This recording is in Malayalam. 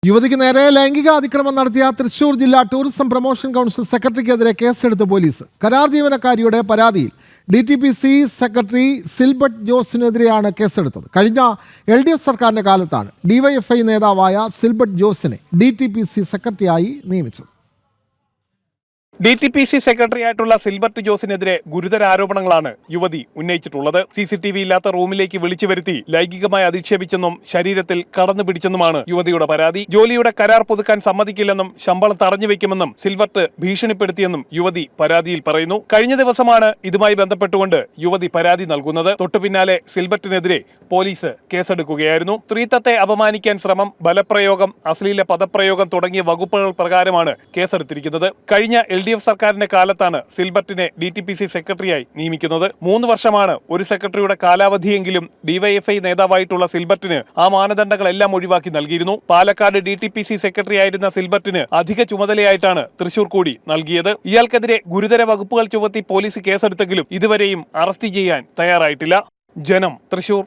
യുവതിക്ക് നേരെ ലൈംഗിക അതിക്രമം നടത്തിയ തൃശൂർ ജില്ലാ ടൂറിസം പ്രൊമോഷൻ കൗൺസിൽ സെക്രട്ടറിക്കെതിരെ കേസെടുത്ത് പോലീസ്. കരാർ ജീവനക്കാരിയുടെ പരാതിയിൽ DTPC സെക്രട്ടറി സിൽബർട്ട് ജോസിനെതിരെയാണ് കേസെടുത്തത്. കഴിഞ്ഞ LDF സർക്കാരിന്റെ കാലത്താണ് DYFI നേതാവായ സിൽബർട്ട് ജോസിനെ DTPC സെക്രട്ടറിയായി നിയമിച്ചത്. DTPC സെക്രട്ടറി ആയിട്ടുള്ള സിൽബർട്ട് ജോസിനെതിരെ ഗുരുതര ആരോപണങ്ങളാണ് യുവതി ഉന്നയിച്ചിട്ടുള്ളത്. CCTV ഇല്ലാത്ത റൂമിലേക്ക് വിളിച്ചു വരുത്തി ലൈംഗികമായി അധിക്ഷേപിച്ചെന്നും ശരീരത്തിൽ കടന്നു പിടിച്ചെന്നുമാണ് യുവതിയുടെ പരാതി. ജോലിയുടെ കരാർ പുതുക്കാൻ സമ്മതിക്കില്ലെന്നും ശമ്പളം തടഞ്ഞുവെക്കുമെന്നും സിൽബർട്ട് ഭീഷണിപ്പെടുത്തിയെന്നും യുവതി പരാതിയിൽ പറയുന്നു. കഴിഞ്ഞ ദിവസമാണ് ഇതുമായി ബന്ധപ്പെട്ടുകൊണ്ട് യുവതി പരാതി നൽകുന്നത്. തൊട്ടുപിന്നാലെ സിൽബർട്ടിനെതിരെ പോലീസ് കേസെടുക്കുകയായിരുന്നു. സ്ത്രീത്വത്തെ അപമാനിക്കാൻ ശ്രമം, ബലപ്രയോഗം, അശ്ലീല പദപ്രയോഗം തുടങ്ങിയ വകുപ്പുകൾ പ്രകാരമാണ് കേസെടുത്തിരിക്കുന്നത്. കഴിഞ്ഞ LDF സർക്കാരിന്റെ കാലത്താണ് സിൽബർട്ടിനെ DTPC സെക്രട്ടറിയായി നിയമിക്കുന്നത്. 3 വർഷമാണ് ഒരു സെക്രട്ടറിയുടെ കാലാവധിയെങ്കിലും DYFI നേതാവായിട്ടുള്ള സിൽബർട്ടിന് ആ മാനദണ്ഡങ്ങളെല്ലാം ഒഴിവാക്കി നൽകിയിരുന്നു. പാലക്കാട് DTPC സെക്രട്ടറി ആയിരുന്ന സിൽബർട്ടിന് അധിക ചുമതലയായിട്ടാണ് തൃശൂർ കൂടി നൽകിയത്. ഇയാൾക്കെതിരെ ഗുരുതര വകുപ്പുകൾ ചുമത്തി പോലീസ് കേസെടുത്തെങ്കിലും ഇതുവരെയും അറസ്റ്റ് ചെയ്യാൻ തയ്യാറായിട്ടില്ല. ജനം, തൃശൂർ.